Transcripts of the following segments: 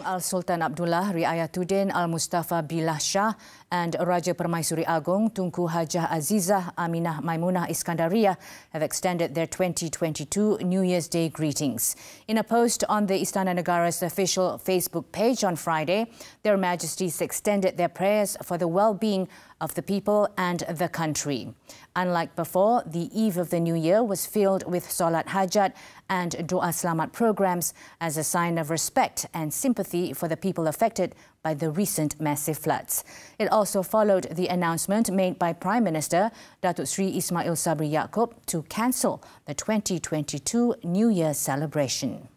Al-Sultan Abdullah Riayatuddin Al-Mustafa Billah Shah and Raja Permaisuri Agong Tunku Hajah Azizah Aminah Maimunah Iskandariyah have extended their 2022 New Year's Day greetings. In a post on the Istana Negara's official Facebook page on Friday, Their Majesties extended their prayers for the well-being of the people and the country. Unlike before, the eve of the new year was filled with Solat Hajat and Doa Selamat programs as a sign of respect and sympathy for the people affected by the recent massive floods. It also followed the announcement made by Prime Minister Datuk Sri Ismail Sabri Yaakob to cancel the 2022 New Year celebration.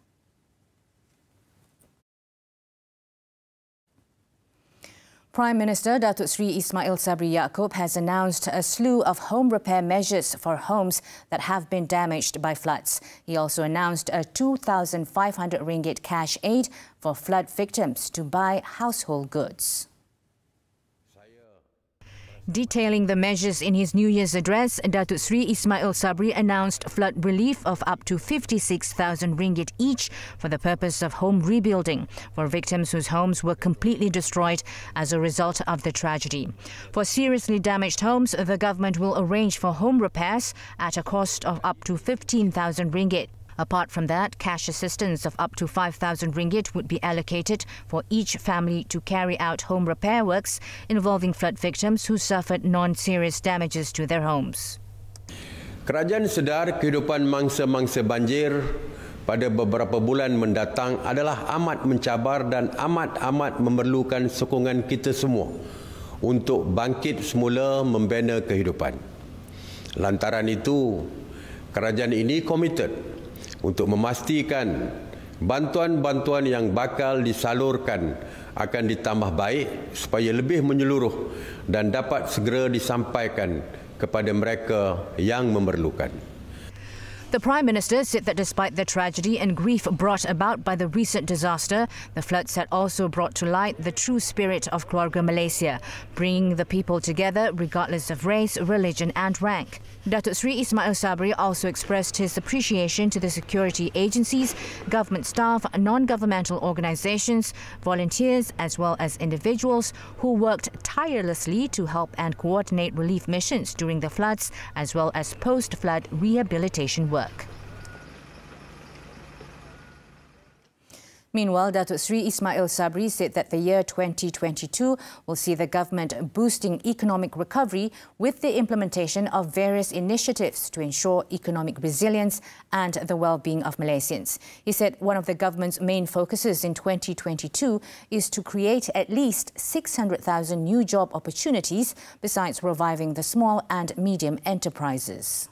Prime Minister Datuk Sri Ismail Sabri Yaakob has announced a slew of home repair measures for homes that have been damaged by floods. He also announced a 2,500 ringgit cash aid for flood victims to buy household goods. Detailing the measures in his New Year's address, Datuk Sri Ismail Sabri announced flood relief of up to 56,000 ringgit each for the purpose of home rebuilding for victims whose homes were completely destroyed as a result of the tragedy. For seriously damaged homes, the government will arrange for home repairs at a cost of up to 15,000 ringgit. Apart from that, cash assistance of up to 5,000 ringgit would be allocated for each family to carry out home repair works involving flood victims who suffered non-serious damages to their homes. Kerajaan sedar kehidupan mangsa-mangsa banjir pada beberapa bulan mendatang adalah amat mencabar dan amat memerlukan sokongan kita semua untuk bangkit semula membina kehidupan. Lantaran itu, kerajaan ini komited untuk memastikan bantuan-bantuan yang bakal disalurkan akan ditambah baik supaya lebih menyeluruh dan dapat segera disampaikan kepada mereka yang memerlukan. The Prime Minister said that despite the tragedy and grief brought about by the recent disaster, the floods had also brought to light the true spirit of Keluarga Malaysia, bringing the people together regardless of race, religion and rank. Datuk Sri Ismail Sabri also expressed his appreciation to the security agencies, government staff, non-governmental organisations, volunteers as well as individuals who worked tirelessly to help and coordinate relief missions during the floods as well as post-flood rehabilitation work. Meanwhile, Datuk Sri Ismail Sabri said that the year 2022 will see the government boosting economic recovery with the implementation of various initiatives to ensure economic resilience and the well-being of Malaysians. He said one of the government's main focuses in 2022 is to create at least 600,000 new job opportunities besides reviving the small and medium enterprises.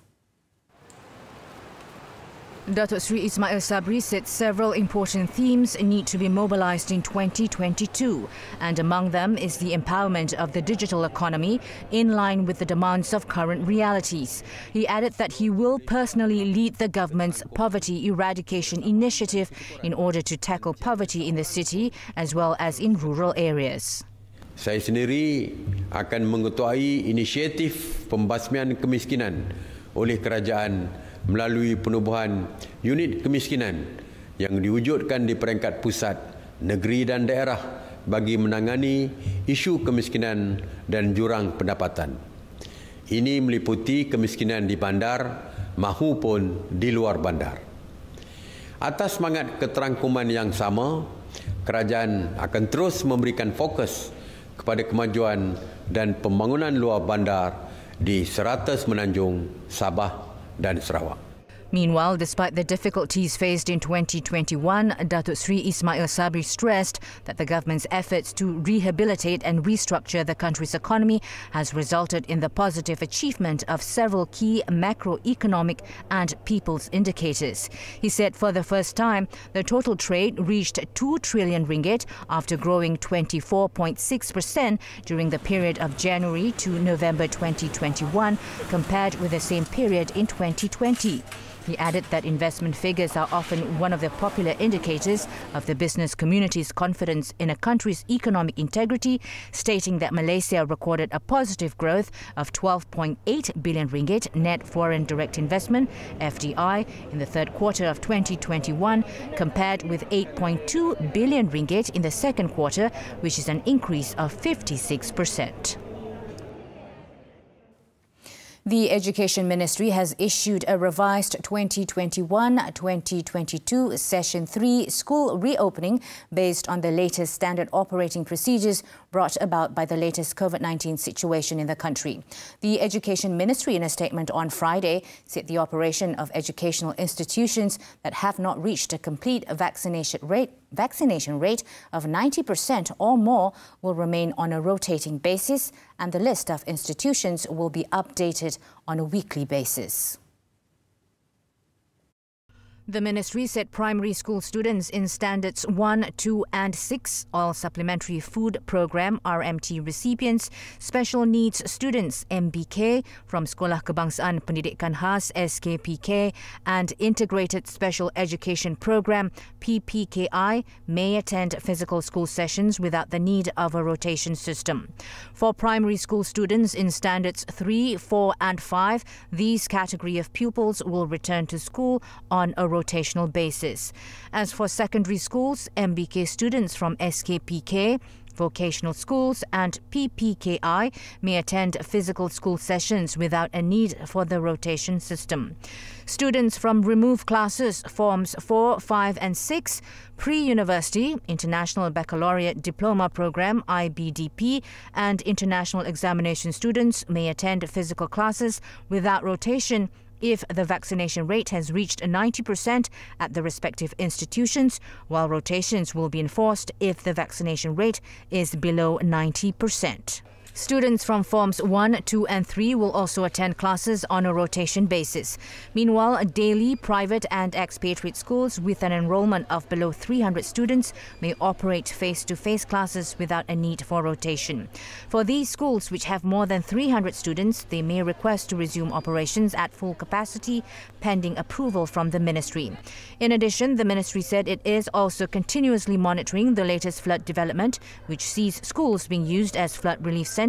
Datuk Sri Ismail Sabri said several important themes need to be mobilised in 2022, and among them is the empowerment of the digital economy in line with the demands of current realities. He added that he will personally lead the government's poverty eradication initiative in order to tackle poverty in the city as well as in rural areas. Saya sendiri akan mengetuai inisiatif pembasmian kemiskinan oleh kerajaan melalui penubuhan unit kemiskinan yang diwujudkan di peringkat pusat, negeri dan daerah bagi menangani isu kemiskinan dan jurang pendapatan. Ini meliputi kemiskinan di bandar maupun di luar bandar. Atas semangat keterangkuman yang sama, kerajaan akan terus memberikan fokus kepada kemajuan dan pembangunan luar bandar di serata Semenanjung, Sabah dan Sarawak. Meanwhile, despite the difficulties faced in 2021, Datuk Sri Ismail Sabri stressed that the government's efforts to rehabilitate and restructure the country's economy has resulted in the positive achievement of several key macroeconomic and people's indicators. He said for the first time, the total trade reached 2 trillion ringgit after growing 24.6% during the period of January to November 2021 compared with the same period in 2020. He added that investment figures are often one of the popular indicators of the business community's confidence in a country's economic integrity, stating that Malaysia recorded a positive growth of 12.8 billion ringgit net foreign direct investment (FDI) in the third quarter of 2021, compared with 8.2 billion ringgit in the second quarter, which is an increase of 56%. The Education Ministry has issued a revised 2021-2022 Session 3 school reopening based on the latest standard operating procedures brought about by the latest COVID-19 situation in the country. The Education Ministry, in a statement on Friday, said the operation of educational institutions that have not reached a complete vaccination rate of 90% or more will remain on a rotating basis, and the list of institutions will be updated on a weekly basis. The ministry said primary school students in Standards 1, 2 and 6, all Supplementary Food Programme RMT recipients, special needs students MBK from Sekolah Kebangsaan Pendidikan Khas SKPK and Integrated Special Education Programme PPKI may attend physical school sessions without the need of a rotation system. For primary school students in Standards 3, 4 and 5, these category of pupils will return to school on a rotational basis. As for secondary schools, MBK students from SKPK, vocational schools and PPKI may attend physical school sessions without a need for the rotation system. Students from removed classes Forms 4, 5 and 6, Pre-University, International Baccalaureate Diploma Programme IBDP and International Examination students may attend physical classes without rotation if the vaccination rate has reached 90% at the respective institutions, while rotations will be enforced if the vaccination rate is below 90%. Students from Forms 1, 2 and 3 will also attend classes on a rotation basis. Meanwhile, daily, private and expatriate schools with an enrolment of below 300 students may operate face-to-face classes without a need for rotation. For these schools which have more than 300 students, they may request to resume operations at full capacity pending approval from the ministry. In addition, the ministry said it is also continuously monitoring the latest flood development, which sees schools being used as flood relief centres.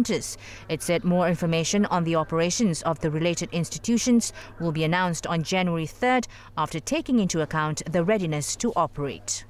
It said more information on the operations of the related institutions will be announced on January 3rd after taking into account the readiness to operate.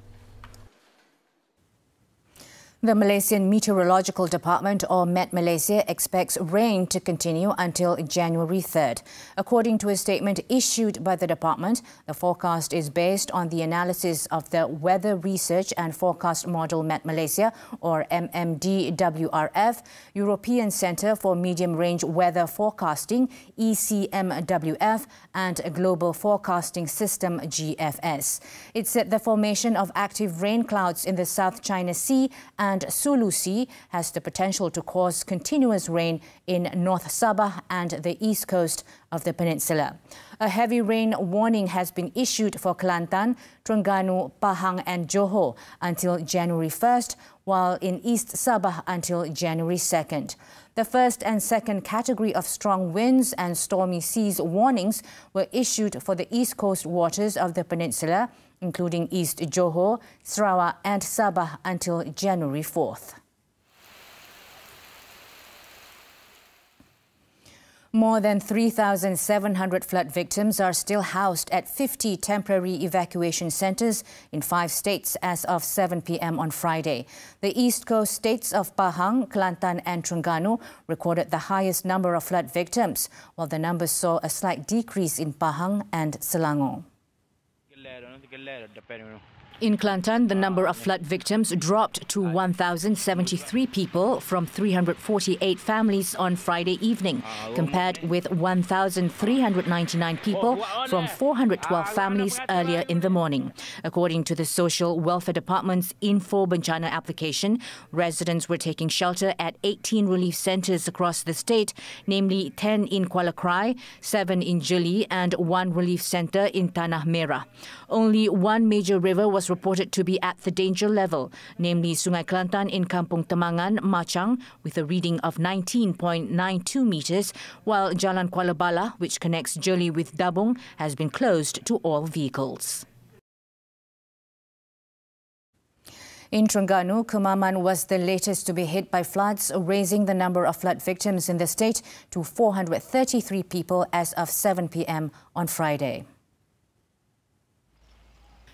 The Malaysian Meteorological Department, or Met Malaysia, expects rain to continue until January 3rd. According to a statement issued by the department, the forecast is based on the analysis of the Weather Research and Forecast Model Met Malaysia, or MMDWRF, European Centre for Medium Range Weather Forecasting, ECMWF, and Global Forecasting System, GFS. It said the formation of active rain clouds in the South China Sea and Sulu Sea has the potential to cause continuous rain in North Sabah and the east coast of the peninsula. A heavy rain warning has been issued for Kelantan, Terengganu, Pahang and Johor until January 1st, while in East Sabah until January 2nd. The first and second category of strong winds and stormy seas warnings were issued for the east coast waters of the peninsula, including East Johor, Sarawak and Sabah until January 4th. More than 3,700 flood victims are still housed at 50 temporary evacuation centres in 5 states as of 7 p.m. on Friday. The East Coast states of Pahang, Kelantan and Terengganu recorded the highest number of flood victims, while the numbers saw a slight decrease in Pahang and Selangor. In Kelantan, the number of flood victims dropped to 1,073 people from 348 families on Friday evening, compared with 1,399 people from 412 families earlier in the morning. According to the Social Welfare Department's Info Bencana application, residents were taking shelter at 18 relief centres across the state, namely 10 in Kuala Krai, 7 in Jeli and 1 relief centre in Tanah Merah. Only one major river was was reported to be at the danger level, namely Sungai Kelantan in Kampung Temangan, Machang, with a reading of 19.92 metres, while Jalan Kuala Bala, which connects Jeli with Dabung, has been closed to all vehicles. In Terengganu, Kemaman was the latest to be hit by floods, raising the number of flood victims in the state to 433 people as of 7 p.m. on Friday.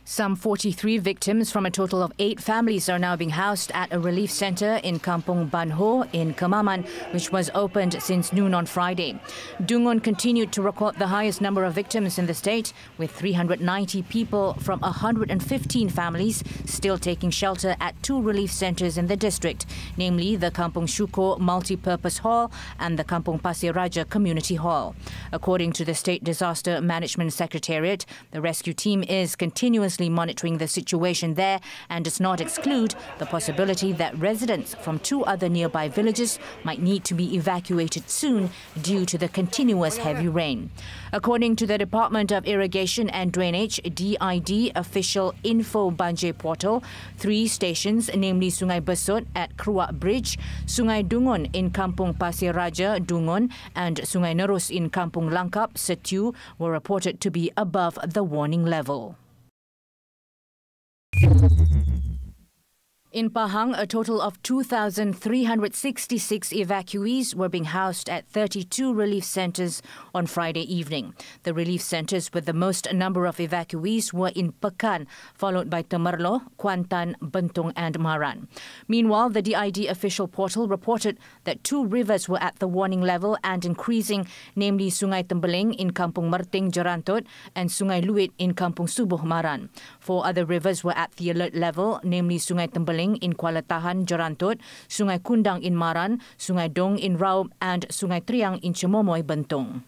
Some 43 victims from a total of 8 families are now being housed at a relief centre in Kampung Banho in Kemaman, which was opened since noon on Friday. Dungun continued to record the highest number of victims in the state, with 390 people from 115 families still taking shelter at 2 relief centres in the district, namely the Kampung Syukur Multi-Purpose Hall and the Kampung Pasir Raja Community Hall. According to the State Disaster Management Secretariat, the rescue team is continuously monitoring the situation there and does not exclude the possibility that residents from 2 other nearby villages might need to be evacuated soon due to the continuous heavy rain. According to the Department of Irrigation and Drainage (DID) official info Banjir portal, 3 stations, namely Sungai Besut at Kruak Bridge, Sungai Dungun in Kampung Pasir Raja, Dungun, and Sungai Nerus in Kampung Langkap, Setiu, were reported to be above the warning level. In Pahang, a total of 2,366 evacuees were being housed at 32 relief centres on Friday evening. The relief centres with the most number of evacuees were in Pekan, followed by Temerloh, Kuantan, Bentong and Maran. Meanwhile, the DID official portal reported that 2 rivers were at the warning level and increasing, namely Sungai Tembeling in Kampung Merting, Jerantut, and Sungai Luit in Kampung Subuh, Maran. 4 other rivers were at the alert level, namely Sungai Tembeling in Kuala Tahan, Jerantut, Sungai Kundang in Maran, Sungai Dong in Raub and Sungai Triang in Cemomoy, Bentong.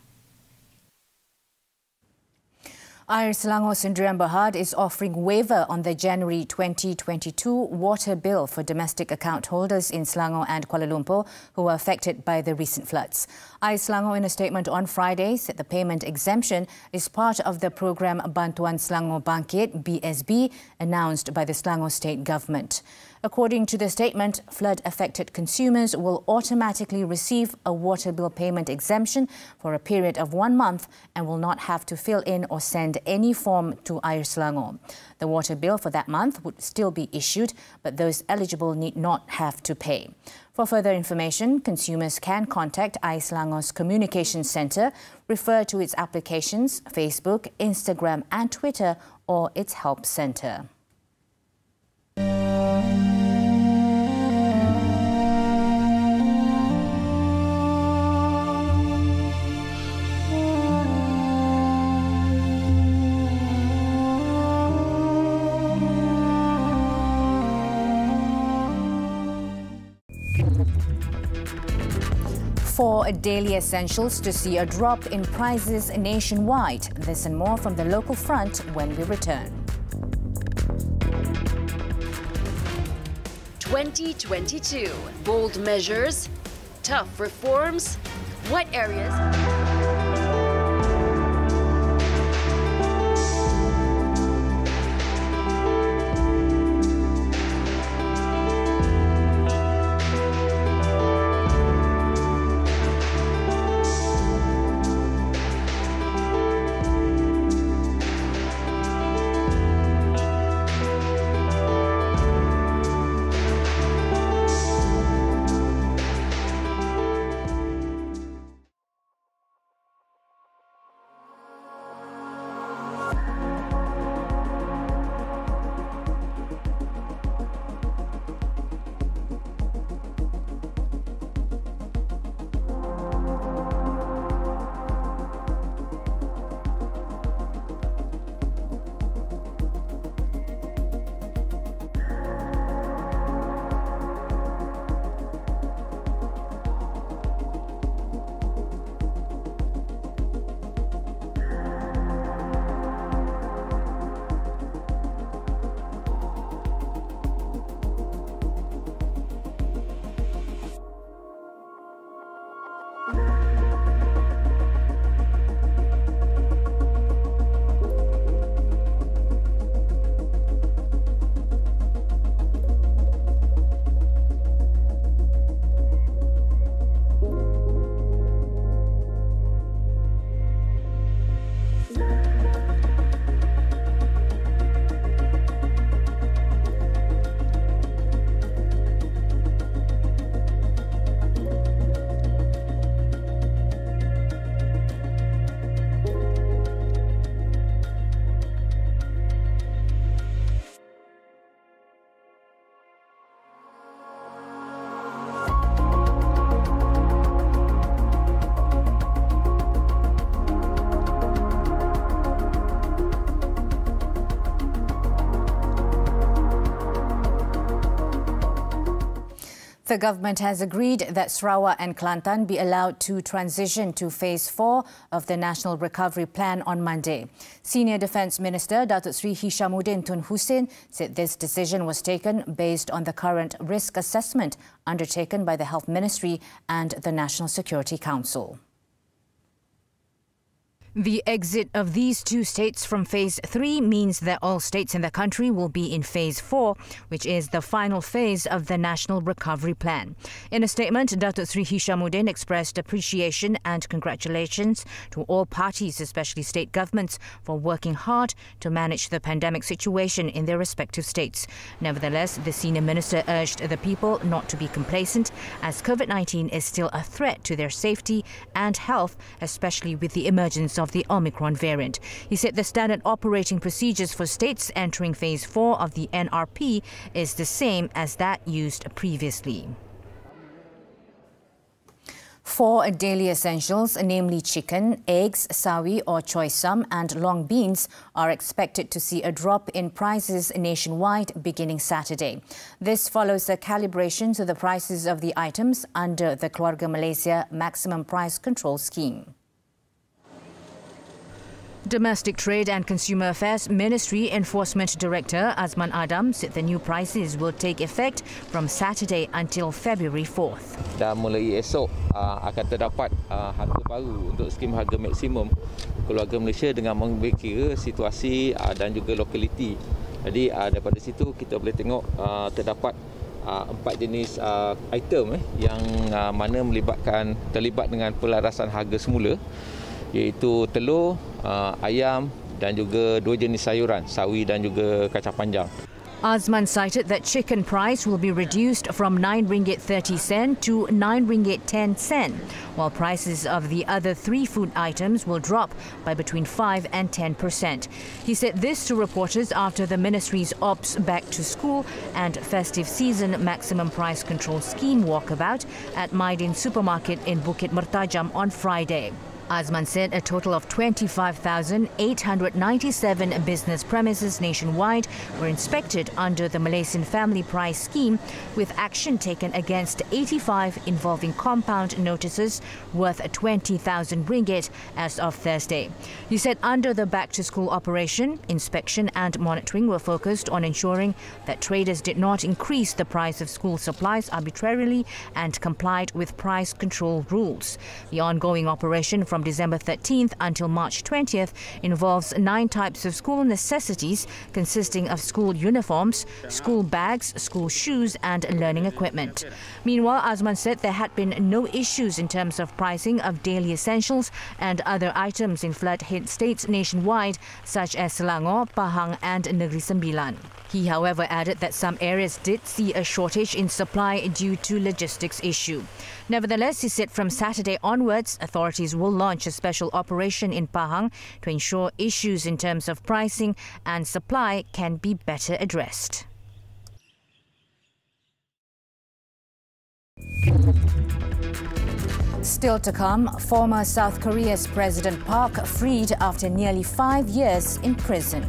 Air Selangor Sdn Bhd is offering waiver on the January 2022 water bill for domestic account holders in Selangor and Kuala Lumpur who were affected by the recent floods. Air Selangor, in a statement on Friday, said the payment exemption is part of the program Bantuan Selangor Bangkit (BSB) announced by the Selangor State Government. According to the statement, flood-affected consumers will automatically receive a water bill payment exemption for a period of 1 month and will not have to fill in or send any form to Air Selangor. The water bill for that month would still be issued, but those eligible need not have to pay. For further information, consumers can contact Air Selangor's Communications Centre, refer to its applications, Facebook, Instagram and Twitter, or its help centre. For daily essentials to see a drop in prices nationwide. This and more from the local front when we return. 2022. Bold measures, tough reforms. What areas? The government has agreed that Sarawak and Kelantan be allowed to transition to Phase 4 of the National Recovery Plan on Monday. Senior Defence Minister Datuk Seri Hishamuddin Tun Hussein said this decision was taken based on the current risk assessment undertaken by the Health Ministry and the National Security Council. The exit of these two states from Phase 3 means that all states in the country will be in Phase 4, which is the final phase of the National Recovery Plan. In a statement, Datuk Seri Hishamuddin expressed appreciation and congratulations to all parties, especially state governments, for working hard to manage the pandemic situation in their respective states. Nevertheless, the senior minister urged the people not to be complacent, as COVID-19 is still a threat to their safety and health, especially with the emergence of the Omicron variant. He said the standard operating procedures for states entering Phase 4 of the NRP is the same as that used previously. 4 daily essentials, namely chicken, eggs, sawi or choy sum and long beans, are expected to see a drop in prices nationwide beginning Saturday. This follows a calibration to the prices of the items under the Keluarga Malaysia Maximum Price Control Scheme. Domestic Trade and Consumer Affairs Ministry Enforcement Director Azman Adam said the new prices will take effect from Saturday until February 4th. Dan mulai esok akan terdapat harga baru untuk skim harga maksimum keluarga Malaysia dengan mengambil kira situasi dan juga lokaliti. Jadi daripada situ kita boleh tengok terdapat 4 jenis item yang mana terlibat dengan pelarasan harga semula, iaitu telur, ayam dan juga 2 jenis sayuran, sawi dan juga kacang panjang. Azman cited that chicken price will be reduced from RM9.30 to RM9.10, while prices of the other 3 food items will drop by between 5 and 10%. He said this to reporters after the ministry's Ops Back to School and Festive Season Maximum Price Control Scheme walkabout at Maidin Supermarket in Bukit Mertajam on Friday. Azman said a total of 25,897 business premises nationwide were inspected under the Malaysian Family Price Scheme, with action taken against 85 involving compound notices worth RM20,000 as of Thursday. He said under the back-to-school operation, inspection and monitoring were focused on ensuring that traders did not increase the price of school supplies arbitrarily and complied with price control rules. The ongoing operation from December 13th until March 20th involves 9 types of school necessities consisting of school uniforms, school bags, school shoes and learning equipment. Meanwhile, Azman said there had been no issues in terms of pricing of daily essentials and other items in flood-hit states nationwide such as Selangor, Pahang and Negeri Sembilan. He, however, added that some areas did see a shortage in supply due to logistics issue. Nevertheless, he said from Saturday onwards, authorities will launch a special operation in Pahang to ensure issues in terms of pricing and supply can be better addressed. Still to come, former South Korea's President Park freed after nearly 5 years in prison.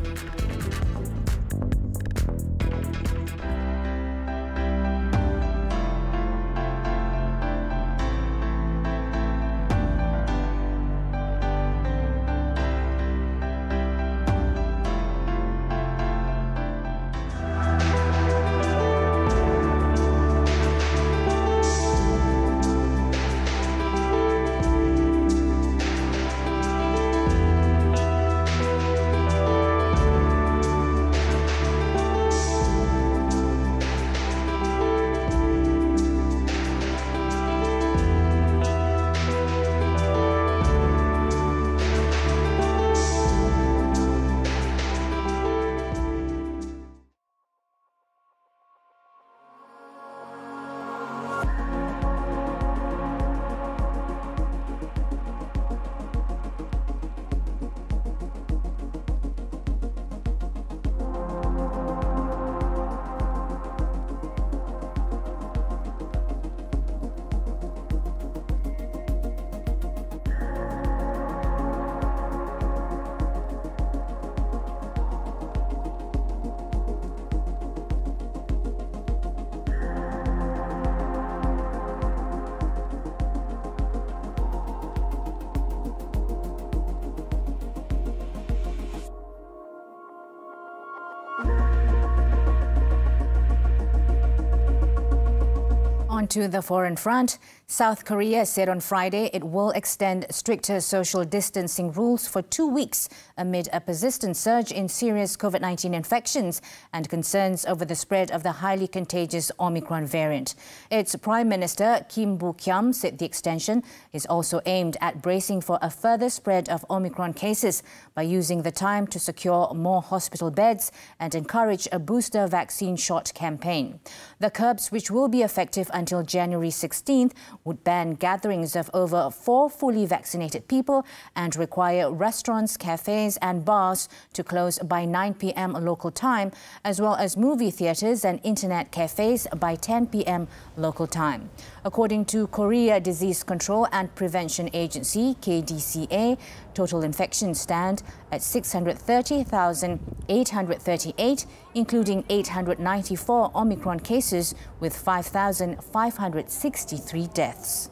Onto the foreign front, South Korea said on Friday it will extend stricter social distancing rules for 2 weeks amid a persistent surge in serious COVID-19 infections and concerns over the spread of the highly contagious Omicron variant. Its Prime Minister Kim Boo-kyam said the extension is also aimed at bracing for a further spread of Omicron cases by using the time to secure more hospital beds and encourage a booster vaccine shot campaign. The curbs, which will be effective until January 16th, would ban gatherings of over 4 fully vaccinated people and require restaurants, cafes and bars to close by 9 p.m. local time, as well as movie theatres and internet cafes by 10 p.m. local time. According to Korea Disease Control and Prevention Agency, KDCA, total infections stand at 630,838, including 894 Omicron cases with 5,563 deaths.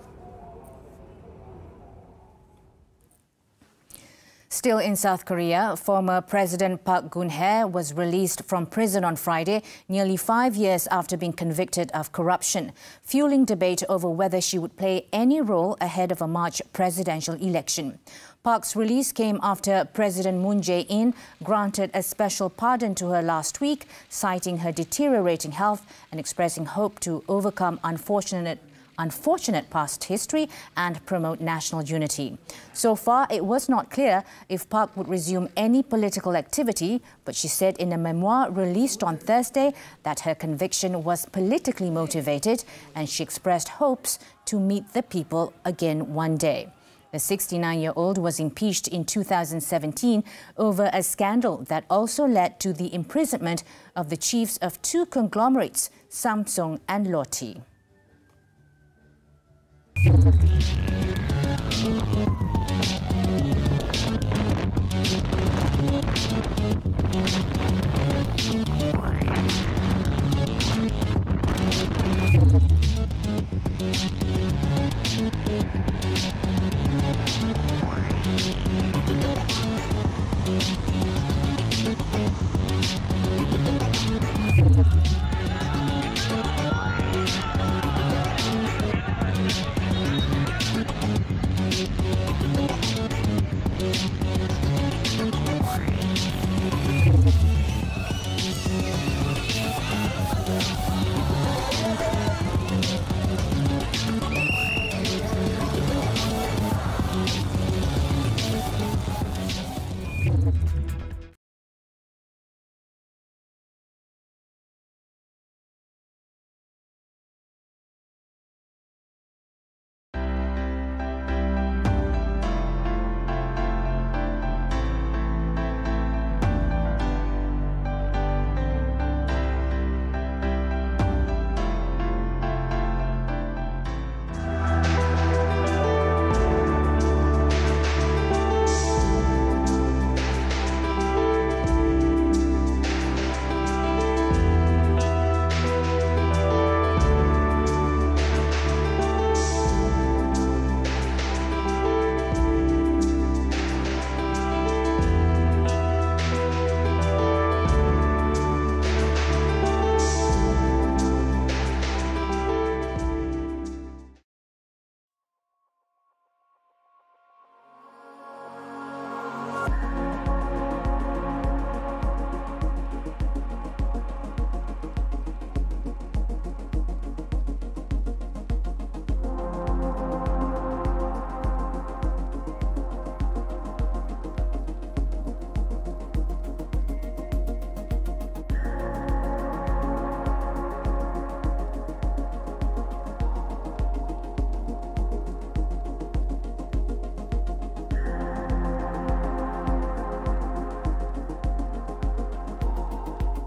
Still in South Korea, former President Park Geun-hye was released from prison on Friday, nearly 5 years after being convicted of corruption, fueling debate over whether she would play any role ahead of a March presidential election. Park's release came after President Moon Jae-in granted a special pardon to her last week, citing her deteriorating health and expressing hope to overcome unfortunate past history and promote national unity. So far, it was not clear if Park would resume any political activity, but she said in a memoir released on Thursday that her conviction was politically motivated and she expressed hopes to meet the people again one day. The 69-year-old was impeached in 2017 over a scandal that also led to the imprisonment of the chiefs of 2 conglomerates, Samsung and Lotte.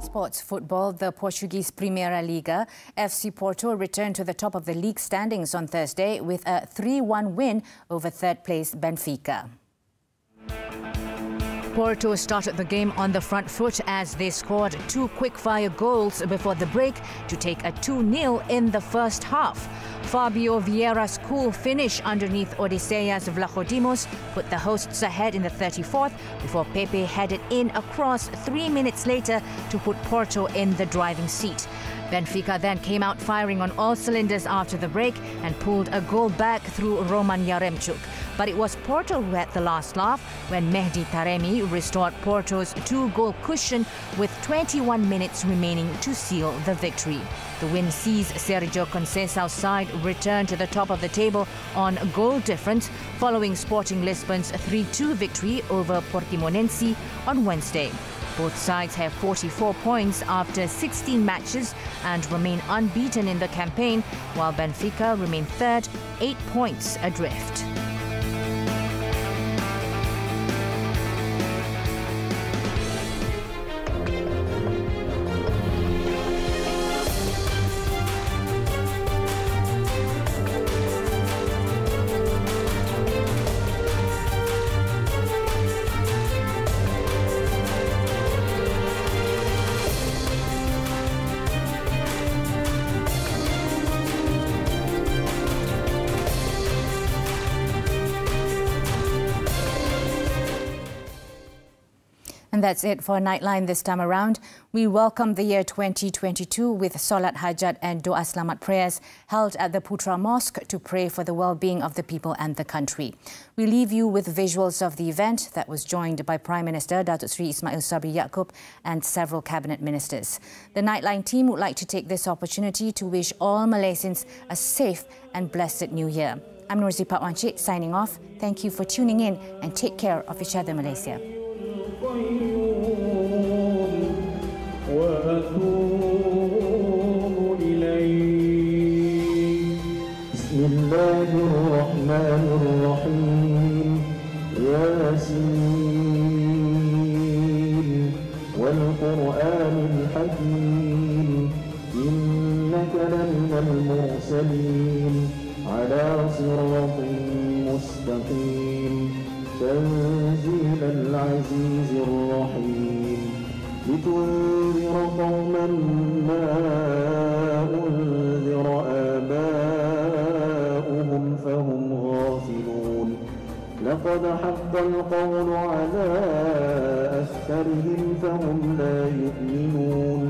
Sports football, the Portuguese Primeira Liga, FC Porto returned to the top of the league standings on Thursday with a 3-1 win over third-place Benfica. Porto started the game on the front foot as they scored 2 quick-fire goals before the break to take a 2-0 in the first half. Fabio Vieira's cool finish underneath Odysseas Vlachodimos put the hosts ahead in the 34th before Pepe headed in across 3 minutes later to put Porto in the driving seat. Benfica then came out firing on all cylinders after the break and pulled a goal back through Roman Yaremchuk. But it was Porto who had the last laugh when Mehdi Taremi restored Porto's 2-goal cushion with 21 minutes remaining to seal the victory. The win sees Sergio Conceição's side return to the top of the table on goal difference following Sporting Lisbon's 3-2 victory over Portimonense on Wednesday. Both sides have 44 points after 16 matches and remain unbeaten in the campaign, while Benfica remain third, 8 points adrift. And that's it for Nightline this time around. We welcome the year 2022 with Salat Hajat and Doa Selamat prayers held at the Putra Mosque to pray for the well-being of the people and the country. We leave you with visuals of the event that was joined by Prime Minister Datuk Seri Ismail Sabri Yaakob and several cabinet ministers. The Nightline team would like to take this opportunity to wish all Malaysians a safe and blessed New Year. I'm Norzie signing off. Thank you for tuning in and take care of each other, Malaysia. بسم الله الرحمن الرحيم ياسين والقرآن الحكيم إنك لمن المرسلين على صراط مستقيم تنزيل العزيز الرحيم لتنذر قوما ما أنذر آباؤهم فهم غافلون لقد حق القول على أكثرهم فهم لا يؤمنون